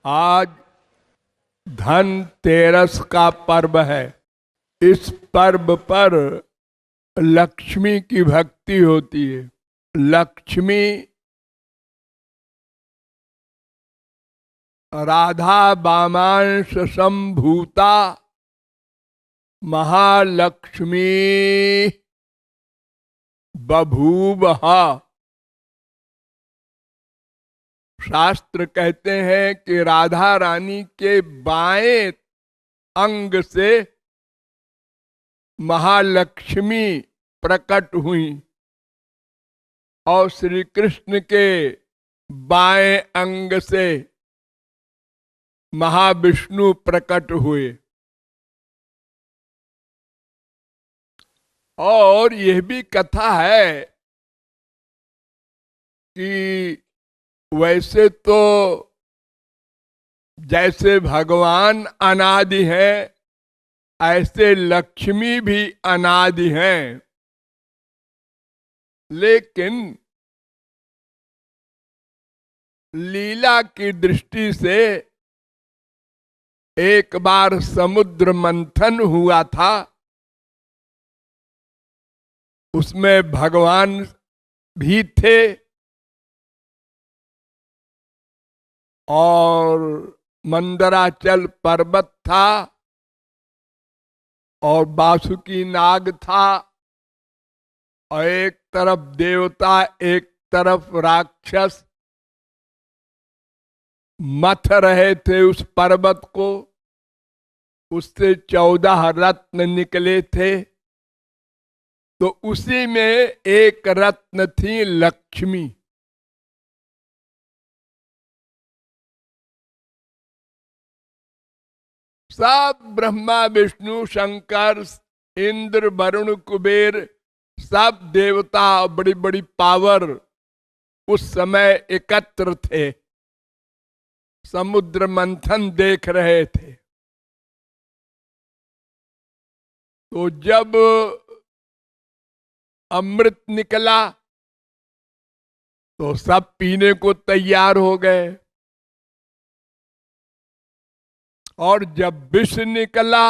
आज धनतेरस का पर्व है। इस पर्व पर लक्ष्मी की भक्ति होती है। लक्ष्मी राधा वामांश संभूता महालक्ष्मी बभूवः। शास्त्र कहते हैं कि राधा रानी के बाएं अंग से महालक्ष्मी प्रकट हुई और श्री कृष्ण के बाएं अंग से महाविष्णु प्रकट हुए। और यह भी कथा है कि वैसे तो जैसे भगवान अनादि हैं, ऐसे लक्ष्मी भी अनादि हैं, लेकिन लीला की दृष्टि से एक बार समुद्र मंथन हुआ था, उसमें भगवान भी थे और मंदराचल पर्वत था और वासुकी नाग था और एक तरफ देवता एक तरफ राक्षस मथ रहे थे उस पर्वत को। उससे 14 रत्न निकले थे, तो उसी में एक रत्न थी लक्ष्मी। सब ब्रह्मा विष्णु शंकर इंद्र वरुण कुबेर सब देवता बड़ी बड़ी पावर उस समय एकत्र थे, समुद्र मंथन देख रहे थे। तो जब अमृत निकला तो सब पीने को तैयार हो गए, और जब विष निकला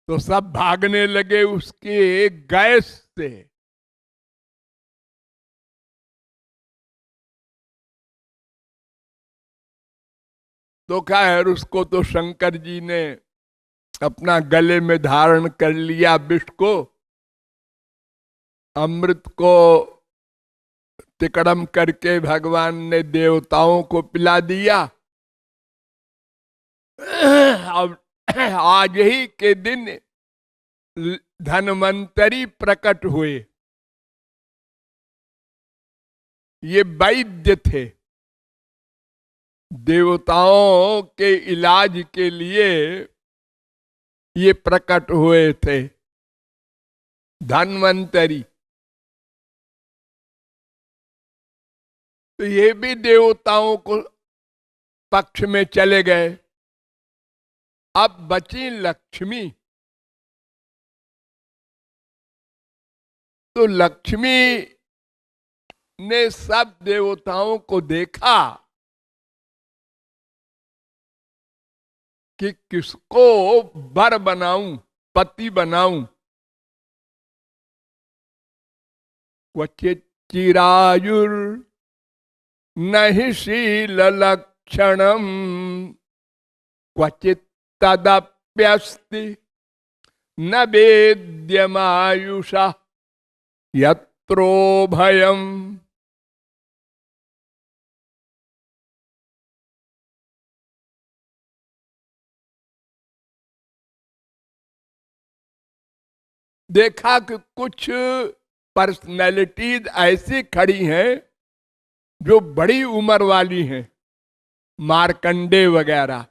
तो सब भागने लगे उसके गैस से। तो खैर उसको तो शंकर जी ने अपना गले में धारण कर लिया विष को, अमृत को तिकड़म करके भगवान ने देवताओं को पिला दिया। अब आज ही के दिन धन्वंतरी प्रकट हुए। ये वैद्य थे, देवताओं के इलाज के लिए ये प्रकट हुए थे, धन्वंतरी। तो ये भी देवताओं को पक्ष में चले गए। अब बची लक्ष्मी। तो लक्ष्मी ने सब देवताओं को देखा कि किसको वर बनाऊं, पति बनाऊं। क्वचित चिरायुर नहीं शील लक्षणम क्वचित तदप्यस्ति न वेद्यमायुषा यत्रो भयम। देखा कि कुछ पर्सनैलिटीज ऐसी खड़ी हैं जो बड़ी उम्र वाली हैं, मार्कंडे वगैरह,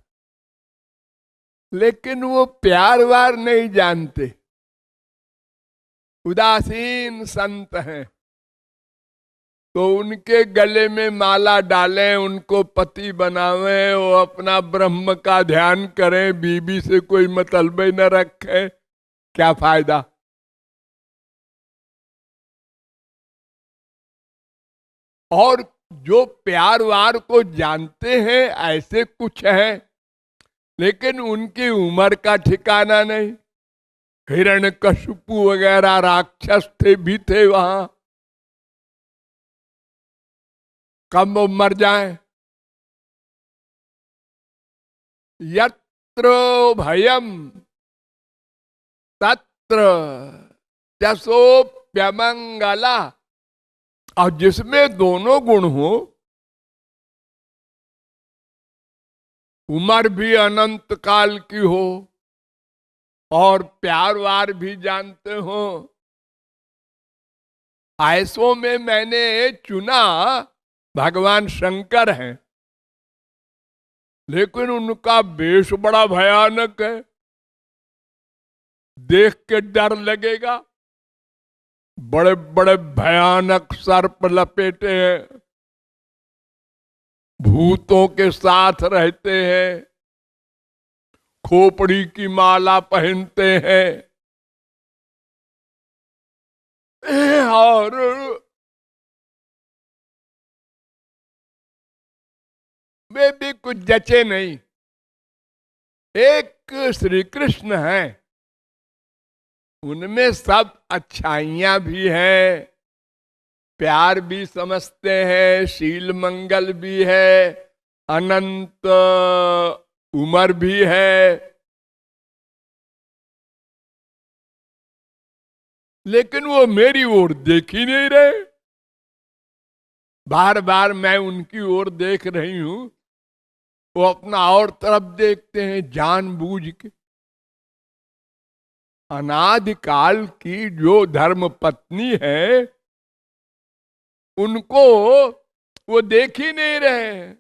लेकिन वो प्यार वार नहीं जानते, उदासीन संत हैं। तो उनके गले में माला डालें, उनको पति बनावें, वो अपना ब्रह्म का ध्यान करें, बीबी से कोई मतलब ही न रखें, क्या फायदा। और जो प्यार वार को जानते हैं ऐसे कुछ हैं, लेकिन उनकी उम्र का ठिकाना नहीं। हिरण्यकशिपु वगैरह राक्षस थे भी थे वहां, कब वो मर जाए। यत्र भयम तत्र जसोप्यमंगला। और जिसमें दोनों गुण हो, उम्र भी अनंत काल की हो और प्यार वार भी जानते हो, ऐसों में मैंने चुना भगवान शंकर हैं। लेकिन उनका वेश बड़ा भयानक है, देख के डर लगेगा। बड़े बड़े भयानक सर्प लपेटे हैं, भूतों के साथ रहते हैं, खोपड़ी की माला पहनते हैं और वे भी कुछ जचे नहीं। एक श्री कृष्ण है, उनमें सब अच्छाइयां भी हैं, प्यार भी समझते हैं, शील मंगल भी है, अनंत उम्र भी है। लेकिन वो मेरी ओर देख ही नहीं रहे। बार बार मैं उनकी ओर देख रही हूं, वो अपना और तरफ देखते हैं जानबूझ के। अनादिकाल की जो धर्म पत्नी है, उनको वो देख ही नहीं रहे।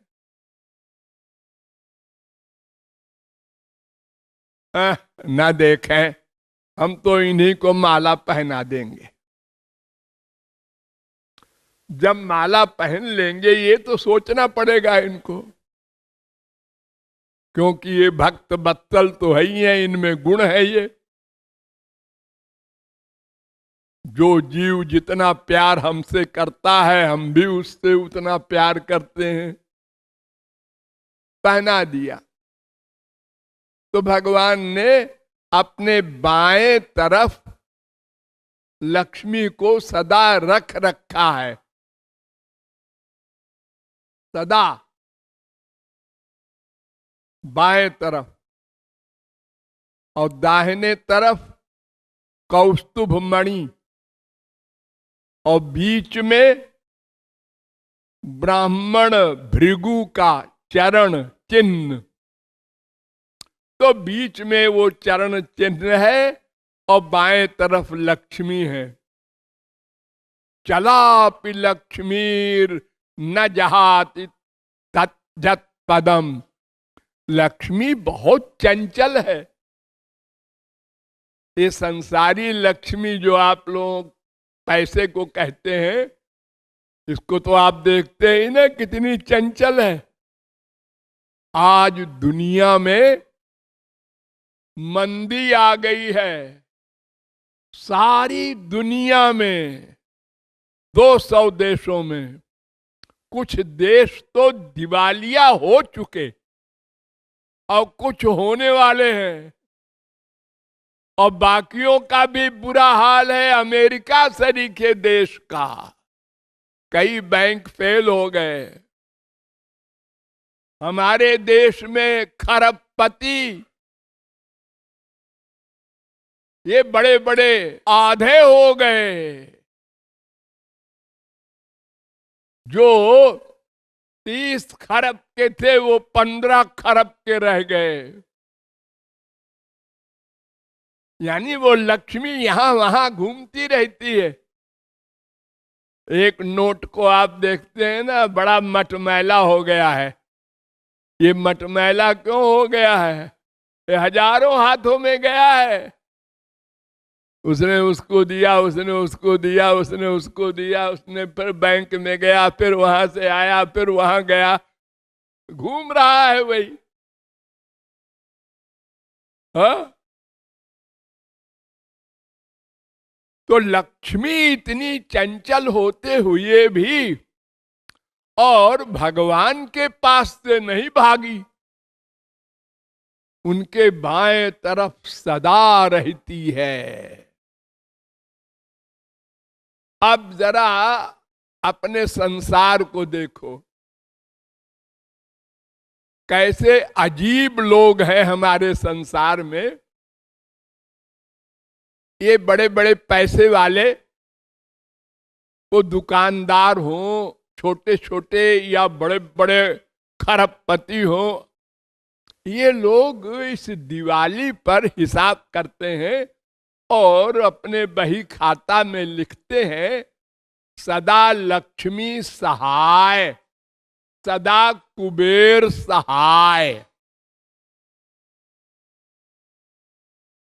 ना देखें, हम तो इन्हीं को माला पहना देंगे। जब माला पहन लेंगे, ये तो सोचना पड़ेगा इनको, क्योंकि ये भक्त बत्सल तो है ही है, इनमें गुण है ये। जो जीव जितना प्यार हमसे करता है, हम भी उससे उतना प्यार करते हैं। पहना दिया तो भगवान ने अपने बाएं तरफ लक्ष्मी को सदा रख रखा है, सदा बाएं तरफ, और दाहिने तरफ कौस्तुभ मणि, और बीच में ब्राह्मण भृगु का चरण चिन्ह। तो बीच में वो चरण चिन्ह है और बाएं तरफ लक्ष्मी है। चलापि लक्ष्मीर न जहाति तज्जत पदम। लक्ष्मी बहुत चंचल है। ये संसारी लक्ष्मी जो आप लोग पैसे को कहते हैं, इसको तो आप देखते ही ना कितनी चंचल है। आज दुनिया में मंदी आ गई है, सारी दुनिया में 200 देशों में कुछ देश तो दिवालिया हो चुके और कुछ होने वाले हैं, और बाकियों का भी बुरा हाल है। अमेरिका सरीखे देश का कई बैंक फेल हो गए। हमारे देश में खरबपति, ये बड़े बड़े आधे हो गए। जो 30 खरब के थे वो 15 खरब के रह गए। यानी वो लक्ष्मी यहां वहां घूमती रहती है। एक नोट को आप देखते हैं ना, बड़ा मटमैला हो गया है। ये मटमैला क्यों हो गया है? ये हजारों हाथों में गया है। उसने उसको दिया, उसने उसको दिया, उसने उसको दिया, उसने फिर बैंक में गया, फिर वहां से आया, फिर वहां गया, घूम रहा है वही। हाँ, तो लक्ष्मी इतनी चंचल होते हुए भी और भगवान के पास से नहीं भागी, उनके बाएं तरफ सदा रहती है। अब जरा अपने संसार को देखो, कैसे अजीब लोग हैं हमारे संसार में। ये बड़े बड़े पैसे वाले, वो दुकानदार हो, छोटे छोटे या बड़े बड़े खरबपति हो, ये लोग इस दिवाली पर हिसाब करते हैं और अपने बही खाता में लिखते हैं, सदा लक्ष्मी सहाय, सदा कुबेर सहाय।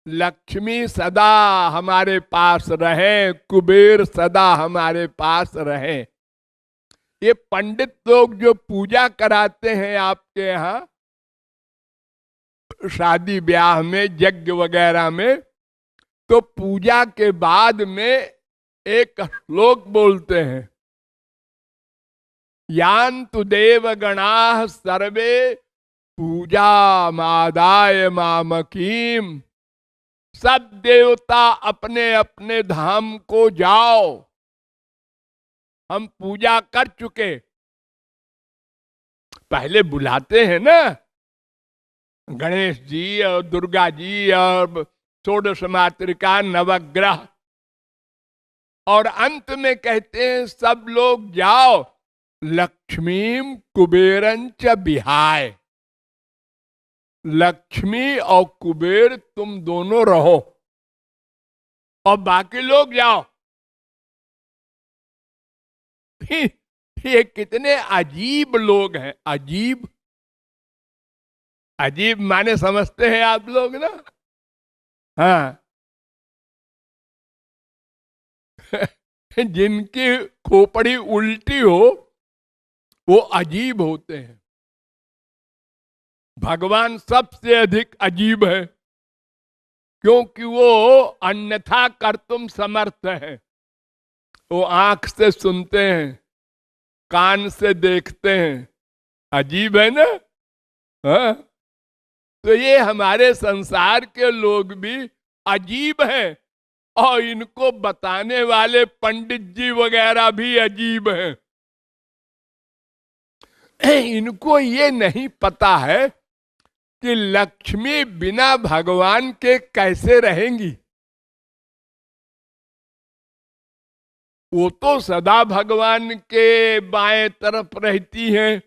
लक्ष्मी सदा हमारे पास रहे, कुबेर सदा हमारे पास रहे। ये पंडित लोग जो पूजा कराते हैं आपके यहां शादी ब्याह में, यज्ञ वगैरह में, तो पूजा के बाद में एक श्लोक बोलते हैं, यान्तु देवगणाः सर्वे पूजा मादाय मामकीम। सब देवता अपने अपने धाम को जाओ, हम पूजा कर चुके। पहले बुलाते हैं ना गणेश जी और दुर्गा जी और षोडश मातृका, नवग्रह, और अंत में कहते हैं सब लोग जाओ लक्ष्मीम कुबेरंच बिहाय। लक्ष्मी और कुबेर तुम दोनों रहो और बाकी लोग जाओ। ये कितने अजीब लोग हैं। अजीब, अजीब माने समझते हैं आप लोग ना। हाँ जिनकी खोपड़ी उल्टी हो वो अजीब होते हैं। भगवान सबसे अधिक अजीब है, क्योंकि वो अन्यथा कर्तुम समर्थ है। वो आंख से सुनते हैं, कान से देखते हैं। अजीब है ना। हाँ? तो ये हमारे संसार के लोग भी अजीब हैं, और इनको बताने वाले पंडित जी वगैरह भी अजीब हैं। इनको ये नहीं पता है कि लक्ष्मी बिना भगवान के कैसे रहेंगी। वो तो सदा भगवान के बाएं तरफ रहती हैं।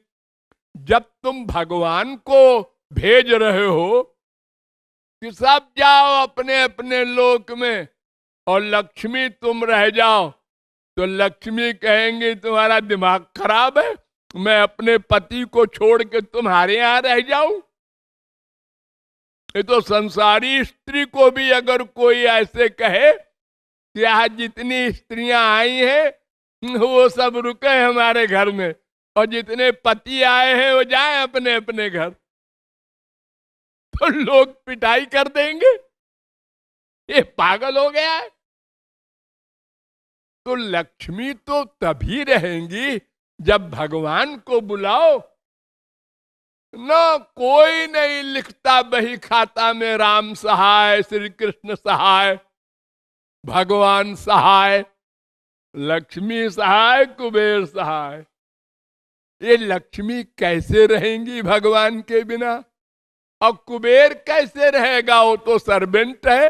जब तुम भगवान को भेज रहे हो कि सब जाओ अपने अपने लोक में और लक्ष्मी तुम रह जाओ, तो लक्ष्मी कहेंगे तुम्हारा दिमाग खराब है, मैं अपने पति को छोड़ के तुम्हारे यहां रह जाऊं। ये तो संसारी स्त्री को भी अगर कोई ऐसे कहे कि आज जितनी स्त्रियां आई हैं वो सब रुके हमारे घर में, और जितने पति आए हैं वो जाएं अपने अपने घर, तो लोग पिटाई कर देंगे। ये पागल हो गया है। तो लक्ष्मी तो तभी रहेंगी जब भगवान को बुलाओ। न कोई नहीं लिखता बही खाता में राम सहाय, श्री कृष्ण सहाय, भगवान सहाय, लक्ष्मी सहाय, कुबेर सहाय। ये लक्ष्मी कैसे रहेंगी भगवान के बिना, और कुबेर कैसे रहेगा, वो तो सर्वेंट है।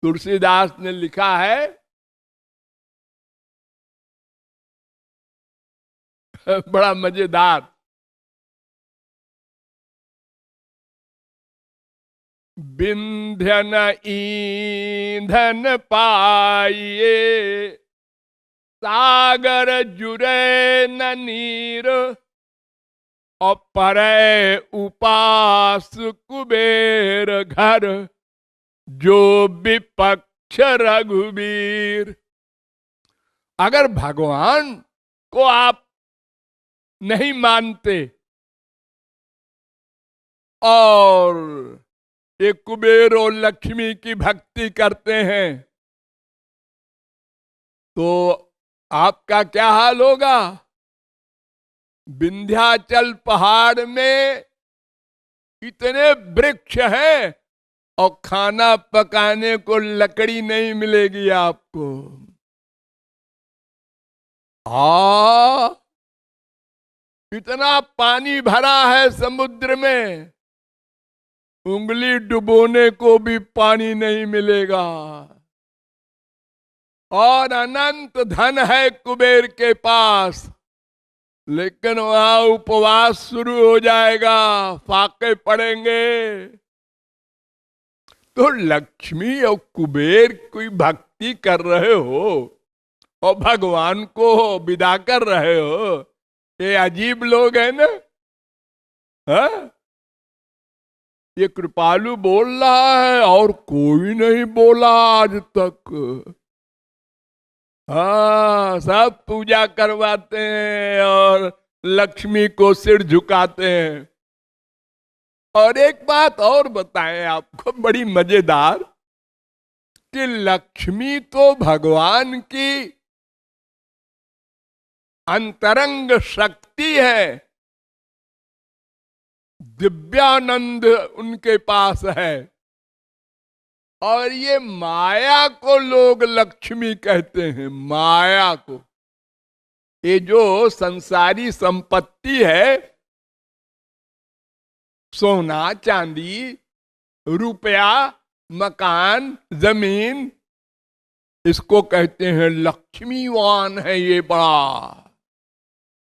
तुलसीदास ने लिखा है, बड़ा मजेदार, विंध्यन ईंधन पाइए, सागर जुरे न नीर, और परे उपास कुबेर घर, जो विपक्ष रघुबीर। अगर भगवान को आप नहीं मानते और ये कुबेर और लक्ष्मी की भक्ति करते हैं, तो आपका क्या हाल होगा? विंध्याचल पहाड़ में इतने वृक्ष हैं और खाना पकाने को लकड़ी नहीं मिलेगी आपको। इतना पानी भरा है समुद्र में, उंगली डुबोने को भी पानी नहीं मिलेगा। और अनंत धन है कुबेर के पास, लेकिन वहां उपवास शुरू हो जाएगा, फाके पड़ेंगे। तो लक्ष्मी और कुबेर कोई भक्ति कर रहे हो और भगवान को विदा कर रहे हो, ये अजीब लोग हैं ना। हा? ये कृपालु बोल रहा है और कोई नहीं बोला आज तक। हाँ, सब पूजा करवाते हैं और लक्ष्मी को सिर झुकाते हैं। और एक बात और बताएं आपको बड़ी मजेदार, कि लक्ष्मी तो भगवान की अंतरंग शक्ति है, दिव्यानंद उनके पास है। और ये माया को लोग लक्ष्मी कहते हैं, माया को। ये जो संसारी संपत्ति है, सोना चांदी रुपया मकान जमीन, इसको कहते हैं लक्ष्मीवान है, ये बड़ा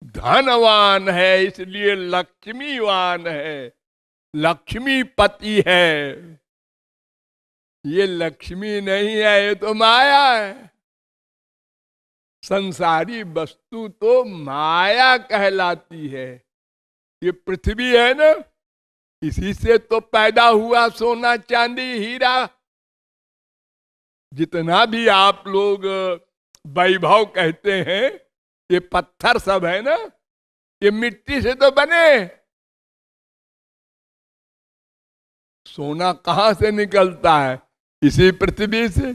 धनवान है, इसलिए लक्ष्मीवान है, लक्ष्मीपति है। ये लक्ष्मी नहीं है, ये तो माया है। संसारी वस्तु तो माया कहलाती है। ये पृथ्वी है ना, इसी से तो पैदा हुआ सोना चांदी हीरा। जितना भी आप लोग वैभव कहते हैं, ये पत्थर सब है ना, ये मिट्टी से तो बने। सोना कहां से निकलता है? इसी पृथ्वी से।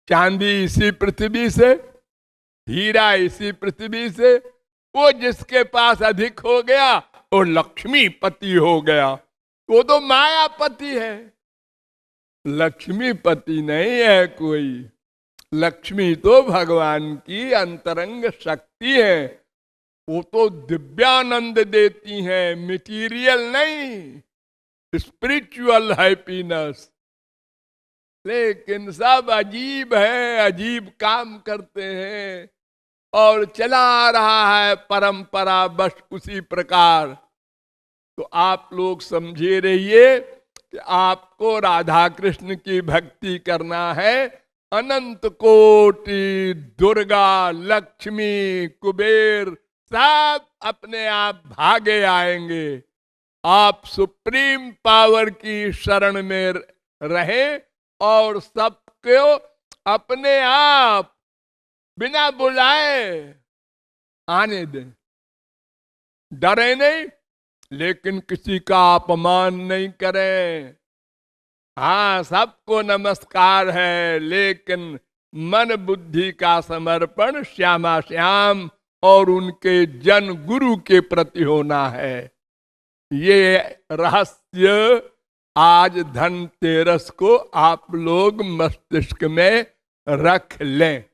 चांदी इसी पृथ्वी से, हीरा इसी पृथ्वी से। वो जिसके पास अधिक हो गया वो लक्ष्मीपति हो गया, वो तो मायापति है, लक्ष्मीपति नहीं है कोई। लक्ष्मी तो भगवान की अंतरंग शक्ति है, वो तो दिव्यानंद देती हैं, मटीरियल नहीं, स्पिरिचुअल हैप्पीनेस। लेकिन सब अजीब है, अजीब काम करते हैं और चला रहा है परंपरा बस उसी प्रकार। तो आप लोग समझे रहिए कि आपको राधा कृष्ण की भक्ति करना है। अनंत कोटि दुर्गा लक्ष्मी कुबेर सब अपने आप भागे आएंगे। आप सुप्रीम पावर की शरण में रहें और सबको अपने आप बिना बुलाए आने दें। डरे नहीं, लेकिन किसी का अपमान नहीं करें। हाँ, सबको नमस्कार है, लेकिन मन बुद्धि का समर्पण श्यामा श्याम और उनके जन गुरु के प्रति होना है। ये रहस्य आज धनतेरस को आप लोग मस्तिष्क में रख लें।